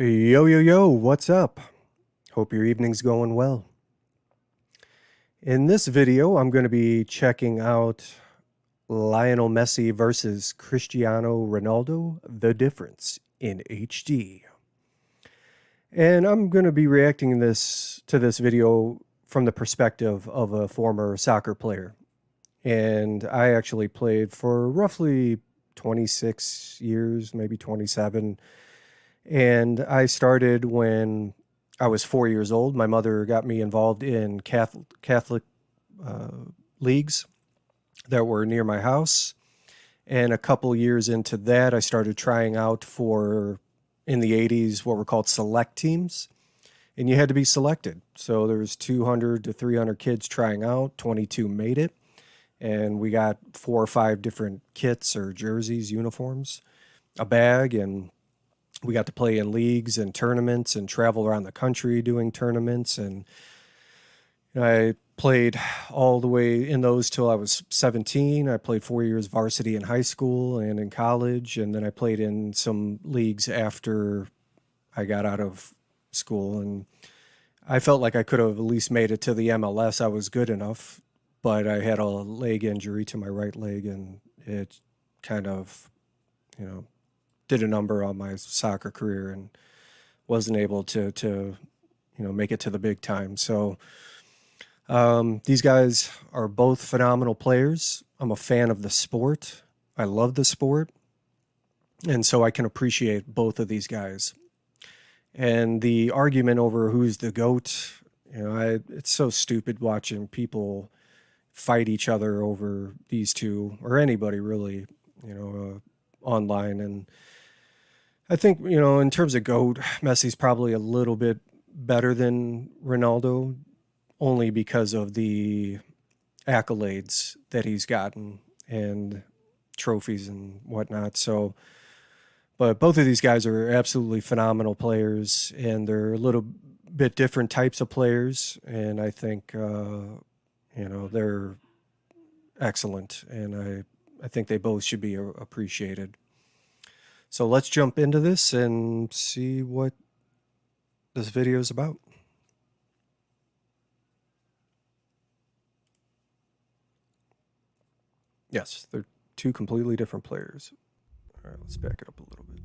Yo, yo, yo, what's up? Hope your evening's going well. In this video, I'm going to be checking out Lionel Messi versus Cristiano Ronaldo, the difference in HD. And I'm going to be reacting to this video from the perspective of a former soccer player. And I actually played for roughly 26 years, maybe 27. And I started when I was 4 years old. My mother got me involved in Catholic leagues that were near my house. And a couple years into that, I started trying out for, in the 80s, what were called select teams. And you had to be selected. So there was 200 to 300 kids trying out. 22 made it. And we got 4 or 5 different kits or jerseys, uniforms, a bag, and we got to play in leagues and tournaments and travel around the country doing tournaments. And I played all the way in those till I was 17. I played 4 years varsity in high school and in college. And then I played in some leagues after I got out of school. And I felt like I could have at least made it to the MLS. I was good enough, but I had a leg injury to my right leg, and it kind of, did a number on my soccer career and wasn't able to make it to the big time. So these guys are both phenomenal players. I'm a fan of the sport. I love the sport. And so I can appreciate both of these guys. And the argument over who's the GOAT, it's so stupid watching people fight each other over these two, or anybody really, online. And I think, in terms of GOAT, Messi's probably a little bit better than Ronaldo, only because of the accolades that he's gotten and trophies and whatnot. So, but both of these guys are absolutely phenomenal players, and they're a little bit different types of players. And I think, they're excellent, and I think they both should be appreciated. So let's jump into this and see what this video is about. Yes, they're two completely different players. All right, let's back it up a little bit.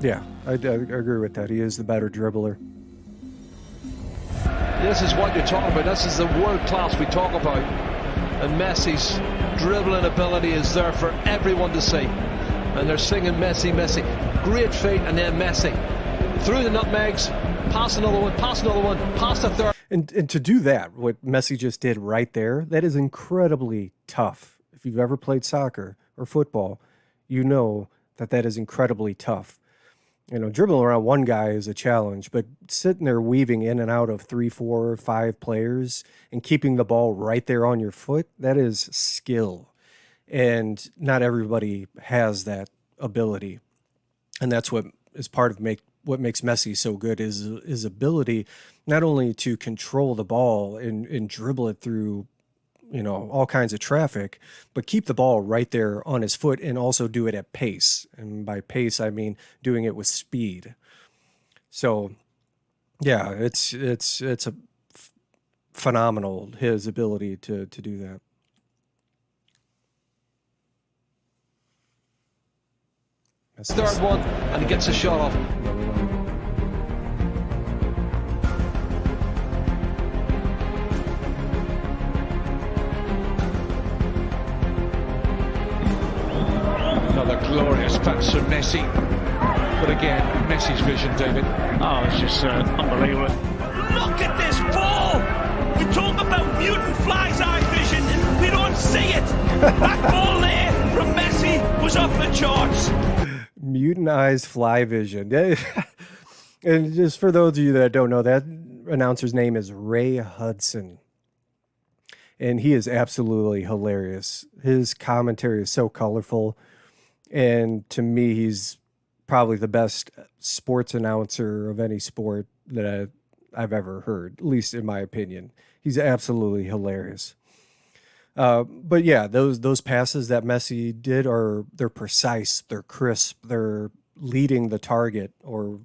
Yeah, I agree with that. He is the better dribbler. This is what you're talking about. This is the world class we talk about. And Messi's dribbling ability is there for everyone to see. And they're singing Messi, Messi. Great feat, and then Messi. Through the nutmegs, pass another one, pass the third. And to do that, what Messi just did right there, that is incredibly tough. If you've ever played soccer or football, you know that is incredibly tough. Dribbling around one guy is a challenge, but sitting there weaving in and out of 3, 4, 5 players and keeping the ball right there on your foot, that is skill. And not everybody has that ability. And that's what is part of what makes Messi so good is his ability not only to control the ball and dribble it through all kinds of traffic, but keep the ball right there on his foot and also do it at pace. And by pace, I mean doing it with speed. So yeah, it's phenomenal, his ability to do that. Third one, and he gets a shot off. Another glorious pass from Messi. But again, Messi's vision, David. Oh, it's just unbelievable. Look at this ball! You talk about mutant fly's eye vision, we don't see it! That ball there from Messi was off the charts. Mutant eyes fly vision. And just for those of you that don't know, that announcer's name is Ray Hudson. And he is absolutely hilarious. His commentary is so colorful. And to me, he's probably the best sports announcer of any sport that I've ever heard, at least in my opinion. He's absolutely hilarious. But yeah, those passes that Messi did they're precise, they're crisp, they're leading the target, or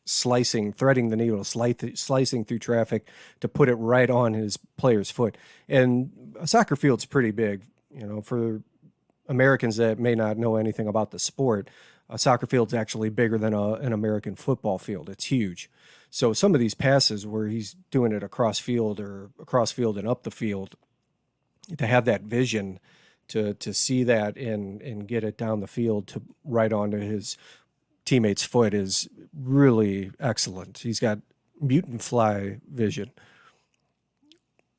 threading the needle, slicing through traffic to put it right on his player's foot. And a soccer field's pretty big, for Americans that may not know anything about the sport. A soccer field's actually bigger than an American football field. It's huge. So some of these passes where he's doing it across field and up the field, to have that vision to see that and get it down the field to right onto his teammate's foot is really excellent. He's got mutant fly vision.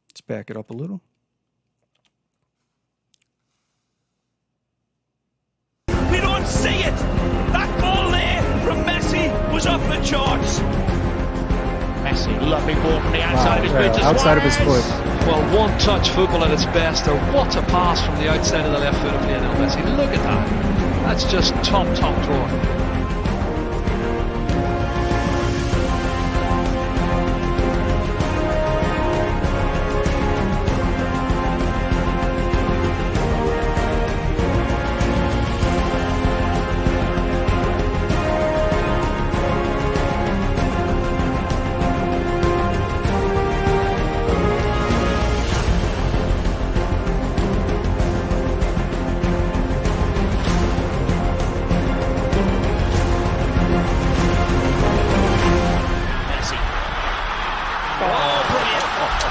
Let's back it up a little. We don't see it. That ball there from Messi was off the charts. Messi, lovely ball from the outside of his boot. Outside of his foot. Well, one-touch football at its best. Or what a pass from the outside of the left foot of Lionel Messi. Look at that. That's just top drawer.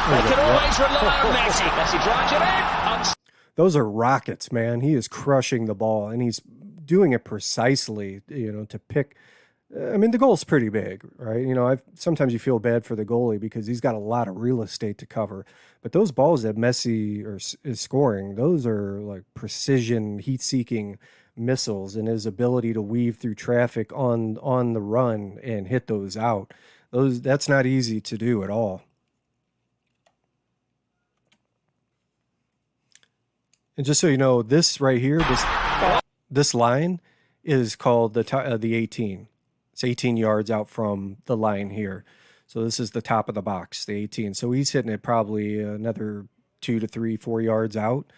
They can always rely on Messi. Messi drives it in. Those are rockets, man. He is crushing the ball, and he's doing it precisely, to pick. I mean, the goal's pretty big, right? Sometimes you feel bad for the goalie because he's got a lot of real estate to cover. But those balls that Messi is scoring, those are like precision, heat-seeking missiles, and his ability to weave through traffic on the run and hit those out. That's not easy to do at all. And just so you know, this right here, this line is called the 18. It's 18 yards out from the line here. So this is the top of the box, the 18. So he's hitting it probably another 2 to 3, 4 yards out.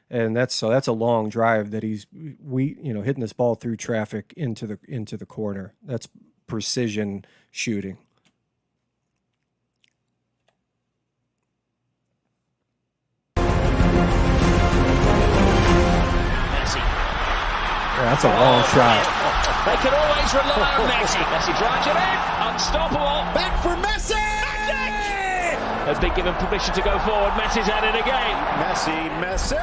And that's a long drive that he's hitting this ball through traffic into the corner. That's precision shooting. Yeah, that's a long shot. They can always rely on Messi. Messi drives it in. Unstoppable. Back for Messi! Has been given permission to go forward. Messi's at it again. Messi!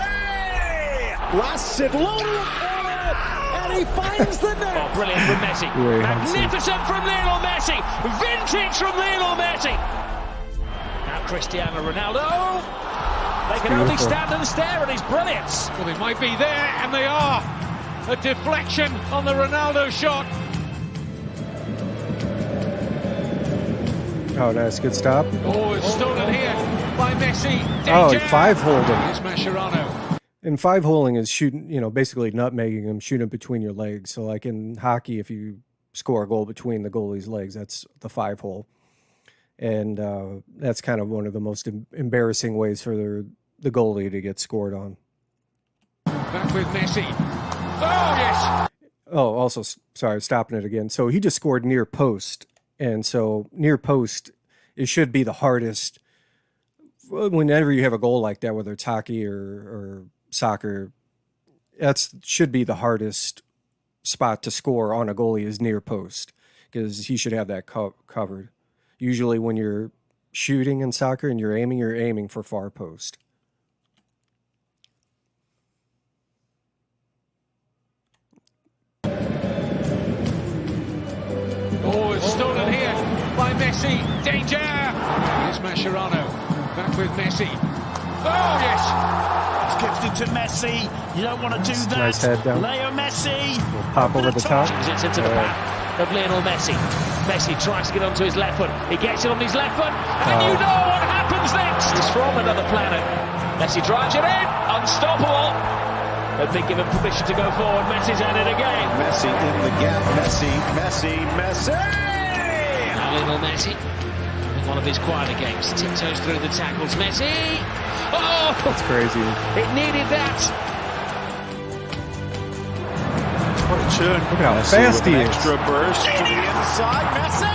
Lasts it long and he finds the net. Oh, brilliant from Messi. Magnificent from Lionel Messi. Vintage from Lionel Messi. Now Cristiano Ronaldo. They can only stand and stare at his brilliance. Well, they might be there, and they are. A deflection on the Ronaldo shot. Oh, nice. Good stop. Oh, it's stolen here by Messi. Oh, he five-holed him. Here's Mascherano. And five-holing is shooting, basically nutmegging him, shooting between your legs. So like in hockey, if you score a goal between the goalie's legs, that's the five-hole. And that's kind of one of the most embarrassing ways for the goalie to get scored on. Back with Messi. Oh, yes. Oh, also, sorry, stopping it again. So he just scored near post. And so near post, it should be the hardest. Whenever you have a goal like that, whether it's hockey or soccer, should be the hardest spot to score on a goalie is near post, because he should have that covered. Usually when you're shooting in soccer and you're aiming for far post. Oh, it's stolen here by Messi. Danger! Here's Mascherano. Back with Messi. Oh, yes! It's gifted to Messi. You don't want to do that. Nice head down. Leo Messi. Pop over the top. It's into the back of Lionel Messi. Messi tries to get onto his left foot. He gets it on his left foot. And you know what happens next. It's from another planet. Messi drives it in. Unstoppable. They've been given permission to go forward. Messi's at it again. Messi in the gap. Messi. Now Lionel Messi. One of his quieter games. Tiptoes through the tackles. Messi! Oh! That's crazy. It needed that. What a turn. Look at how fast he is. Extra burst to the inside. Messi!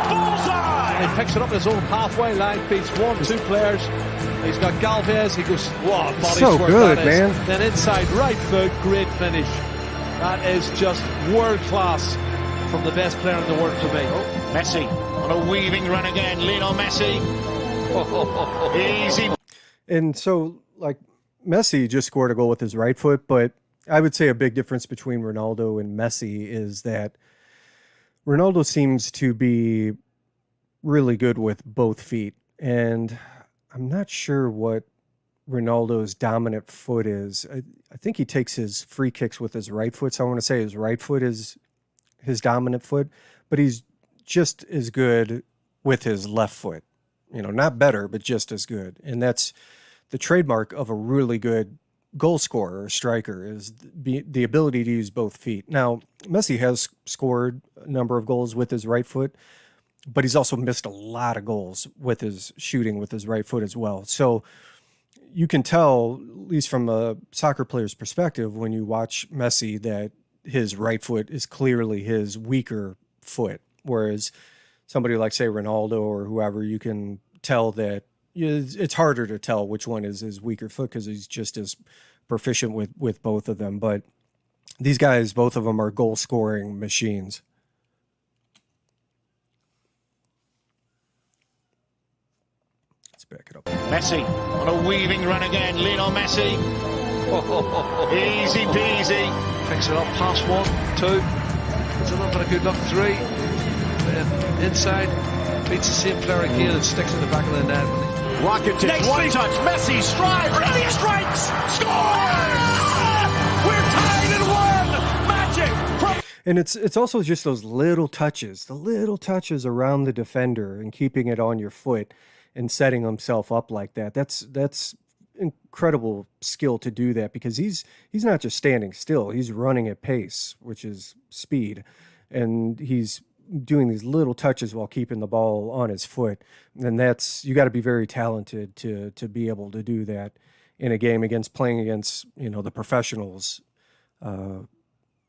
Bullseye! He picks it up in his own halfway line, beats 1-2 players. He's got Galvez. He goes, what a body So swerve good, that is. man. Then inside right foot, great finish. That is just world class from the best player in the world for me. Messi on a weaving run again. Lionel Messi. Easy. And so, like, Messi just scored a goal with his right foot, but I would say a big difference between Ronaldo and Messi is that Ronaldo seems to be really good with both feet. And I'm not sure what Ronaldo's dominant foot is. I think he takes his free kicks with his right foot. So I want to say his right foot is his dominant foot, but he's just as good with his left foot. You know, not better, but just as good. And that's the trademark of a really good goal scorer or striker, is the ability to use both feet. Now, Messi has scored a number of goals with his right foot, but he's also missed a lot of goals with his shooting with his right foot as well. So you can tell, at least from a soccer player's perspective, when you watch Messi, that his right foot is clearly his weaker foot, whereas somebody like, say, Ronaldo or whoever, you can tell that it's harder to tell which one is his weaker foot because he's just as proficient with both of them. But these guys, both of them, are goal-scoring machines. Let's back it up. Messi on a weaving run again. Lionel Messi. Easy peasy. Picks it up past 1-2. It's a little bit of good luck. 3. Inside. Beats the same player again and sticks in the back of the net. Rocket to one touch. Messi strides. Ready strikes. Scores! We're tied at 1. Magic from. And it's also just those little touches, the little touches around the defender and keeping it on your foot and setting himself up like that. That's incredible skill to do that, because he's not just standing still. He's running at pace, which is speed, and he's doing these little touches while keeping the ball on his foot. And you got to be very talented to be able to do that in a game playing against, the professionals, of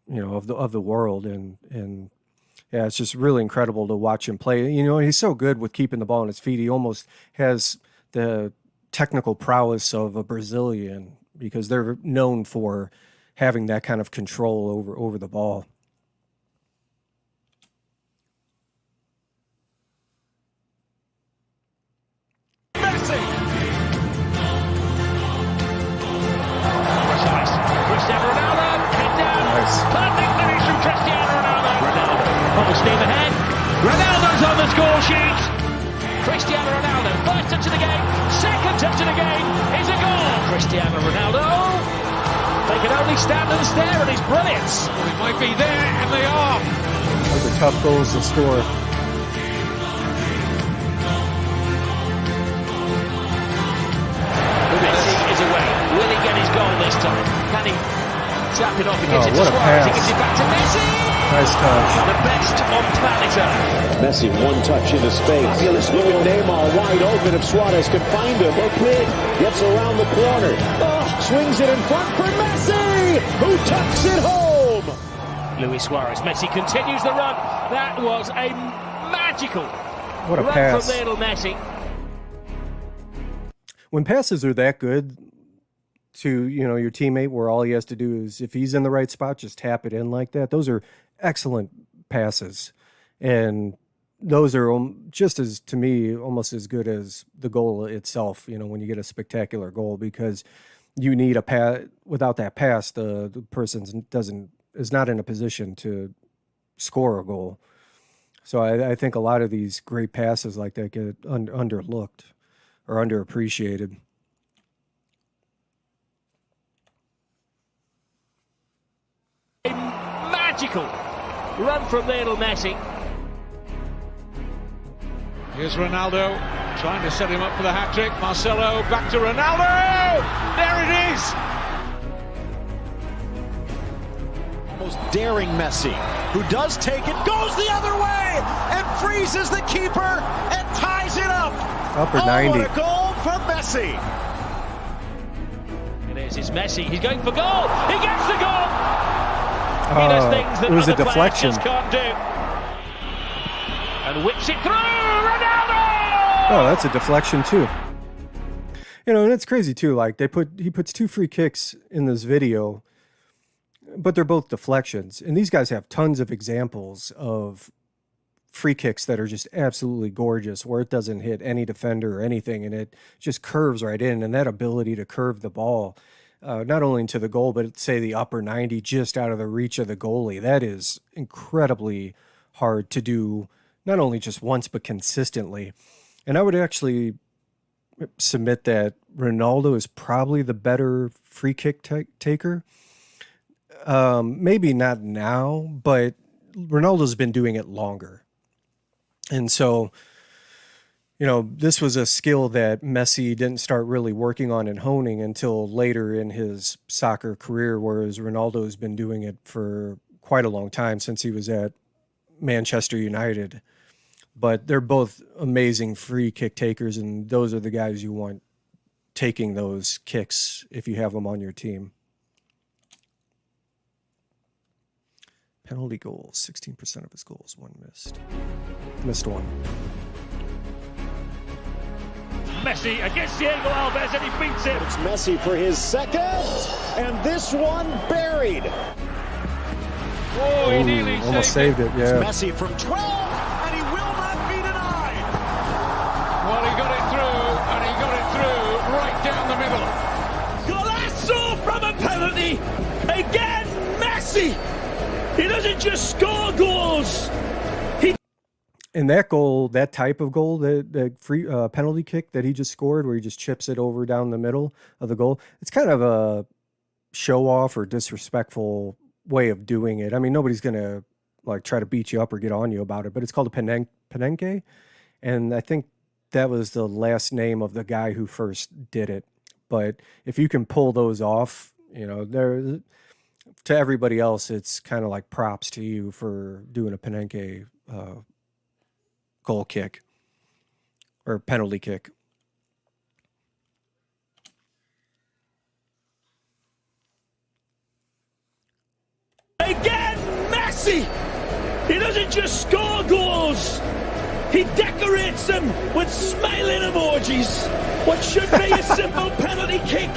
the world. And yeah, it's just really incredible to watch him play. He's so good with keeping the ball on his feet. He almost has the technical prowess of a Brazilian, because they're known for having that kind of control over the ball. Cristiano Ronaldo, head down. Nice. Perfect finish from Cristiano Ronaldo. Full steam ahead. Ronaldo's on the score sheet. Cristiano Ronaldo, first touch of the game, second touch of the game is a goal. Cristiano Ronaldo. They can only stand and stare at his brilliance. Well, it might be there, and they are. Those are tough goals to score. Messi is away. Will he get his goal this time? Can he tap it off? He gets it to what a Suarez. He pass. gets it back to Messi. Nice touch. The best on planet Earth. Messi, one touch into space. Fabulous. Look at Neymar wide open if Suarez can find him. Okay, gets around the corner. Swings it in front for Messi, who tucks it home. Luis Suarez. Messi continues the run. That was a magical What a run pass. from Lionel Messi. When passes are that good to, your teammate, where all he has to do is, if he's in the right spot, just tap it in like that. Those are excellent passes. And those are just as, to me, almost as good as the goal itself, when you get a spectacular goal, because you need a pass. Without that pass, the person is not in a position to score a goal. So I think a lot of these great passes like that get underlooked or underappreciated. Magical run from Lionel Messi. Here's Ronaldo trying to set him up for the hat-trick. Marcelo back to Ronaldo. There it is. Ronaldo's daring Messi, who does take it, goes the other way, and freezes the keeper and ties it up. Upper Oh, 90. what a goal from Messi. It is. It's Messi. He's going for goal. He gets the goal. He does things that it was a other players deflection. just can't do. And whips it through. Ronaldo! Oh, that's a deflection too. You know, and it's crazy too. Like he puts 2 free kicks in this video, but they're both deflections. And these guys have tons of examples of free kicks that are just absolutely gorgeous, where it doesn't hit any defender or anything, and it just curves right in. And that ability to curve the ball, not only into the goal, but say the upper 90, just out of the reach of the goalie, that is incredibly hard to do, not only just once, but consistently. And I would actually submit that Ronaldo is probably the better free kick taker. Maybe not now, but Ronaldo's been doing it longer. And so, you know, this was a skill that Messi didn't start really working on and honing until later in his soccer career, whereas Ronaldo's been doing it for quite a long time, since he was at Manchester United. But they're both amazing free kick takers, and those are the guys you want taking those kicks if you have them on your team. Penalty goals, 16% of his goals, 1 missed. Missed 1. Messi against Diego Alves, and he beats him. It's Messi for his second, and this one buried. Oh, he nearly Almost saved it, yeah. Messi from 12, and he will not be denied. Well, he got it through, and he got it through right down the middle. Golazo from a penalty. Again, Messi. He doesn't just score goals. And that goal, that type of goal, the free penalty kick that he just scored, where he just chips it over down the middle of the goal, it's kind of a show off or disrespectful way of doing it. I mean, nobody's gonna like try to beat you up or get on you about it, but it's called a penenque, and I think that was the last name of the guy who first did it. But if you can pull those off, you know, there, to everybody else, it's kind of like props to you for doing a penenque goal kick or penalty kick. Again, Messi. He doesn't just score goals. He decorates them with smiling emojis. What should be a simple penalty kick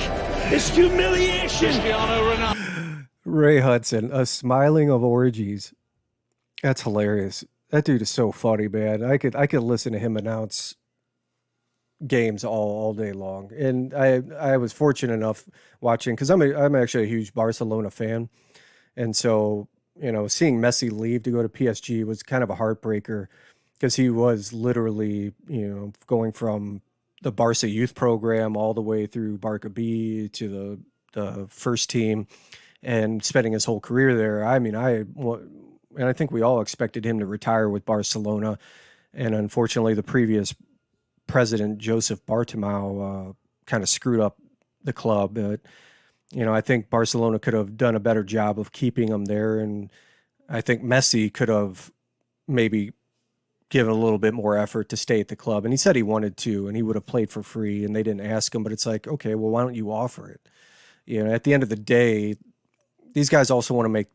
is humiliation. Cristiano Ronaldo. Ray Hudson, a smiling of orgies. That's hilarious. That dude is so funny, man. I could listen to him announce games all day long. And I was fortunate enough watching, because I'm actually a huge Barcelona fan. And so, you know, seeing Messi leave to go to PSG was kind of a heartbreaker, because he was literally, you know, going from the Barca youth program all the way through Barca B to the first team and spending his whole career there. I mean, and I think we all expected him to retire with Barcelona. And unfortunately, the previous president, Joseph Bartomeu, kind of screwed up the club. But, you know, I think Barcelona could have done a better job of keeping him there. And I think Messi could have maybe given a little bit more effort to stay at the club. And he said he wanted to, and he would have played for free, and they didn't ask him. But it's like, okay, well, why don't you offer it? You know, at the end of the day, these guys also want to make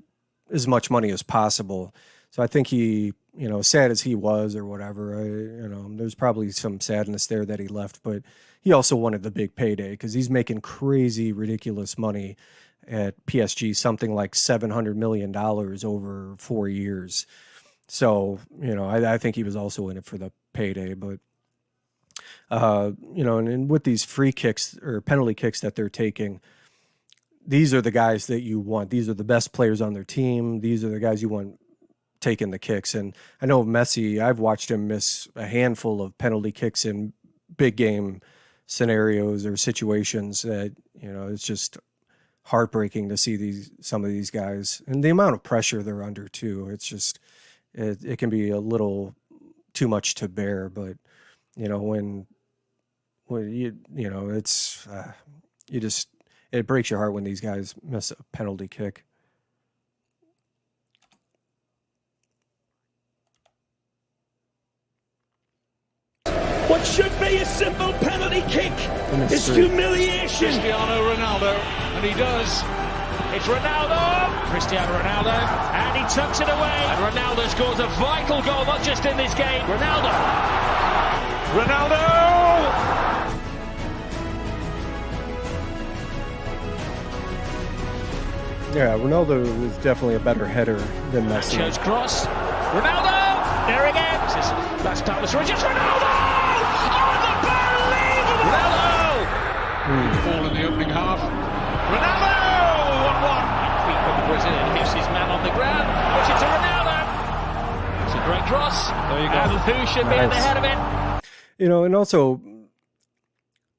as much money as possible. So I think he, you know, sad as he was or whatever, you know, there's probably some sadness there that he left, but he also wanted the big payday, because he's making crazy, ridiculous money at PSG, something like $700 million over 4 years. So, you know, I think he was also in it for the payday. But, you know, and with these free kicks or penalty kicks that they're taking, these are the guys that you want. These are the best players on their team. These are the guys you want taking the kicks. And I know Messi, I've watched him miss a handful of penalty kicks in big game scenarios or situations that, you know, it's just heartbreaking to see some of these guys and the amount of pressure they're under too. It's just, it can be a little too much to bear. But, you know, when you know, it's, it breaks your heart when these guys miss a penalty kick. What should be a simple penalty kick is street. humiliation. Cristiano Ronaldo, and he does. It's Ronaldo, Cristiano Ronaldo, and he tucks it away. And Ronaldo scores a vital goal, not just in this game. Ronaldo. Yeah, Ronaldo is definitely a better header than Messi. Chose cross. Ronaldo. There again. This is last time the switch. It's Ronaldo. Unbelievable. Ronaldo. Ball in the opening half. Ronaldo. 1-1. Quick from the Brazilian. Here's his man on the ground. Push it to Ronaldo. It's a great cross. There you go. And who should be at the head of it? You know, and also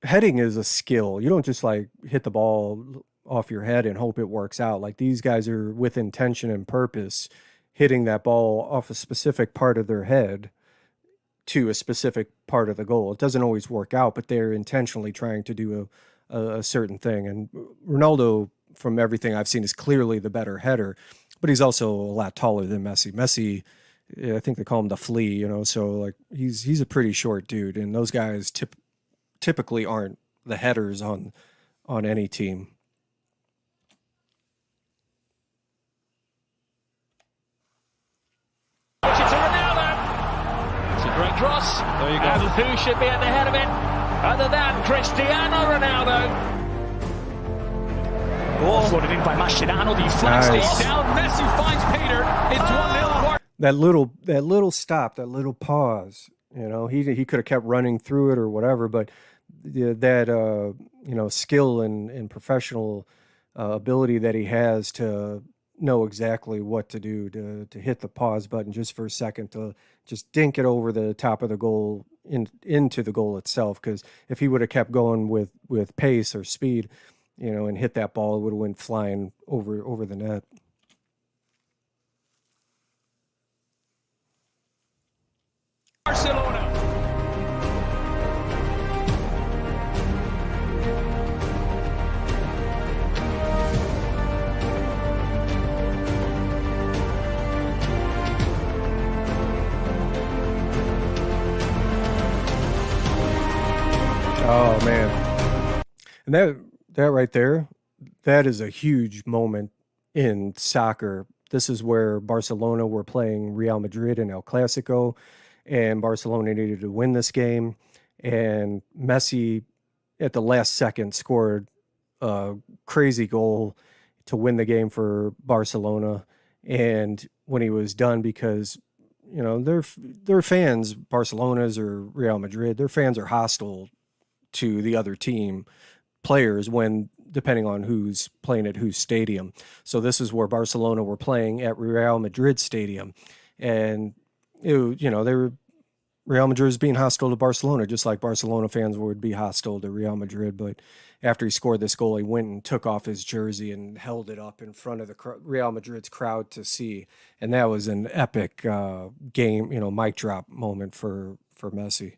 heading is a skill. You don't just like hit the ball off your head and hope it works out. Like these guys are with intention and purpose hitting that ball off a specific part of their head to a specific part of the goal. It doesn't always work out, but they're intentionally trying to do a certain thing. And Ronaldo, from everything I've seen, is clearly the better header, but he's also a lot taller than Messi. Messi, I think they call him the flea, you know, so like he's a pretty short dude, and those guys typically aren't the headers on any team. Push it to Ronaldo. It's a great cross. There you go. And who should be at the head of it other than Cristiano Ronaldo? Oh, floated in by Mascherano. The flag stays down. Messi finds Peter. It's 1-0. That little stop, that little pause, you know, he could have kept running through it or whatever, but that you know, skill and professional ability that he has to know exactly what to do to hit the pause button just for a second, to just dink it over the top of the goal into the goal itself. Because if he would have kept going with pace or speed, you know, and hit that ball, it would have went flying over the net. Barcelona. Oh man, and that right there, that is a huge moment in soccer. This is where Barcelona were playing Real Madrid in El Clasico, and Barcelona needed to win this game. And Messi, at the last second, scored a crazy goal to win the game for Barcelona. And when he was done, because you know their fans, Barcelona's or Real Madrid, their fans are hostile to the other team players when depending on who's playing at whose stadium. So this is where Barcelona were playing at Real Madrid stadium, and you know, they were Real Madrid was being hostile to Barcelona, just like Barcelona fans would be hostile to Real Madrid. But after he scored this goal, he went and took off his jersey and held it up in front of the Real Madrid's crowd to see, and that was an epic game, you know, mic drop moment for Messi.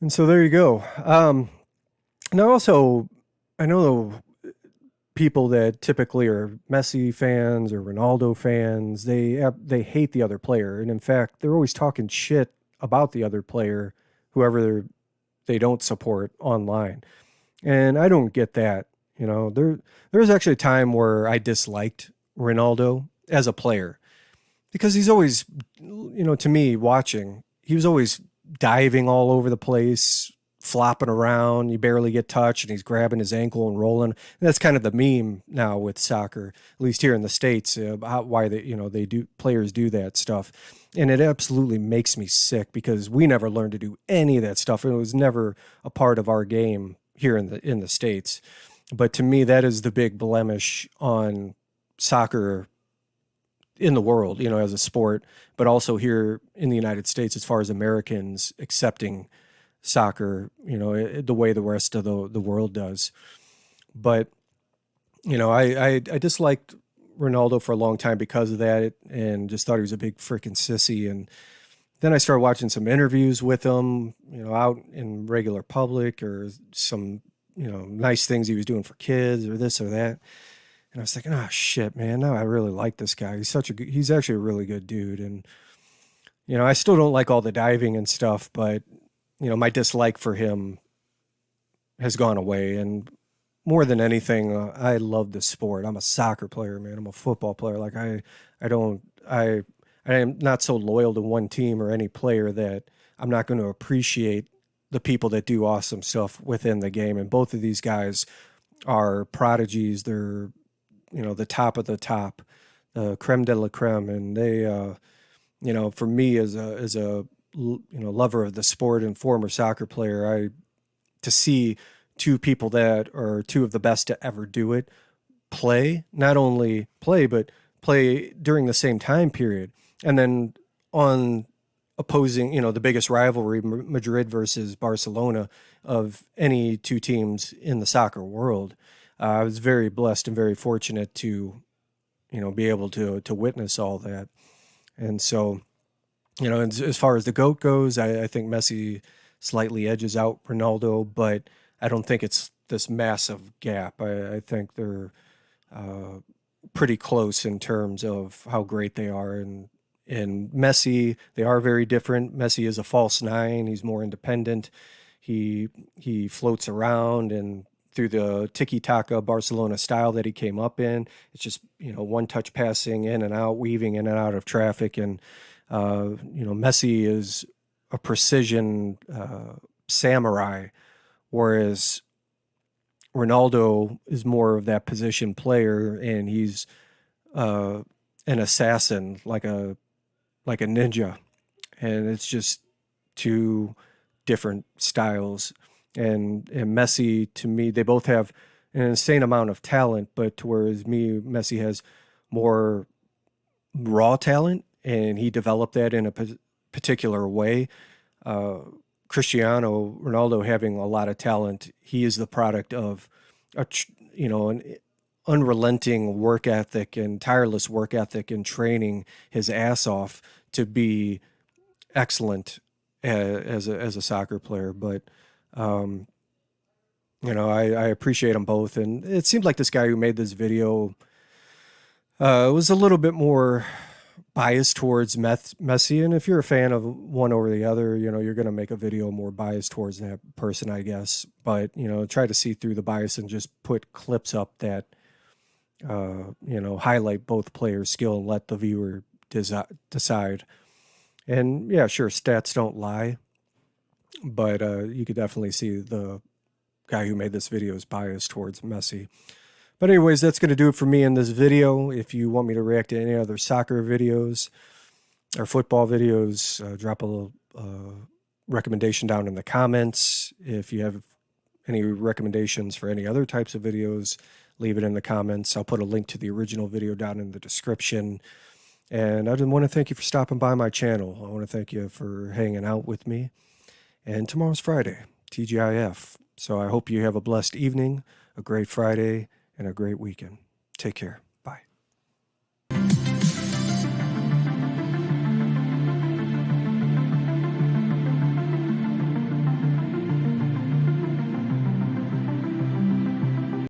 And so there you go. Now also, I know people that typically are Messi fans or Ronaldo fans, they hate the other player, and in fact, they're always talking shit about the other player, whoever they don't support online. And I don't get that. You know, there was actually a time where I disliked Ronaldo as a player because he's always, you know, to me watching, he was always diving all over the place, flopping around. You barely get touched, and he's grabbing his ankle and rolling. And that's kind of the meme now with soccer, at least here in the States, about why players do that stuff. And it absolutely makes me sick because we never learned to do any of that stuff. It was never a part of our game here in the States. But to me, that is the big blemish on soccer in the world, you know, as a sport, but also here in the United States, as far as Americans accepting soccer, you know, the way the rest of the world does. But, you know, I disliked Ronaldo for a long time because of that, and just thought he was a big freaking sissy. And then I started watching some interviews with him, you know, out in regular public, or some, you know, nice things he was doing for kids or this or that. And I was thinking, oh shit, man, now I really like this guy. He's actually a really good dude. And, you know, I still don't like all the diving and stuff, but, you know, my dislike for him has gone away. And more than anything, I love the sport. I'm a soccer player, man. I'm a football player. Like I don't, I am not so loyal to one team or any player that I'm not going to appreciate the people that do awesome stuff within the game. And both of these guys are prodigies. They're, you know, the top of the top, the creme de la creme. And they, you know, for me as a, you know, lover of the sport and former soccer player, to see two people that are two of the best to ever do it not only play, but play during the same time period. And then on opposing, you know, the biggest rivalry, Madrid versus Barcelona, of any two teams in the soccer world. I was very blessed and very fortunate to, you know, be able to witness all that. And so, you know, as far as the GOAT goes, I think Messi slightly edges out Ronaldo, but I don't think it's this massive gap. I think they're pretty close in terms of how great they are. And Messi, they are very different. Messi is a false nine. He's more independent. He floats around, and through the tiki-taka Barcelona style that he came up in, it's just, you know, one-touch passing in and out, weaving in and out of traffic. And, you know, Messi is a precision samurai, whereas Ronaldo is more of that position player, and he's an assassin, like a ninja. And it's just two different styles. And Messi, to me, they both have an insane amount of talent, but whereas Messi has more raw talent, and he developed that in a particular way. Cristiano Ronaldo having a lot of talent, he is the product of you know, an unrelenting work ethic and tireless work ethic, and training his ass off to be excellent as a soccer player. But you know, I appreciate them both. And it seemed like this guy who made this video was a little bit more biased towards Messi. And if you're a fan of one over the other, you know, you're going to make a video more biased towards that person, I guess. But, you know, try to see through the bias and just put clips up that, you know, highlight both players' skill and let the viewer decide. And yeah, sure, stats don't lie, but you could definitely see the guy who made this video is biased towards Messi. But anyways, that's going to do it for me in this video. If you want me to react to any other soccer videos or football videos, drop a recommendation down in the comments. If you have any recommendations for any other types of videos, leave it in the comments. I'll put a link to the original video down in the description. And I just want to thank you for stopping by my channel. I want to thank you for hanging out with me. And tomorrow's Friday, TGIF. So I hope you have a blessed evening, a great Friday, and a great weekend. Take care.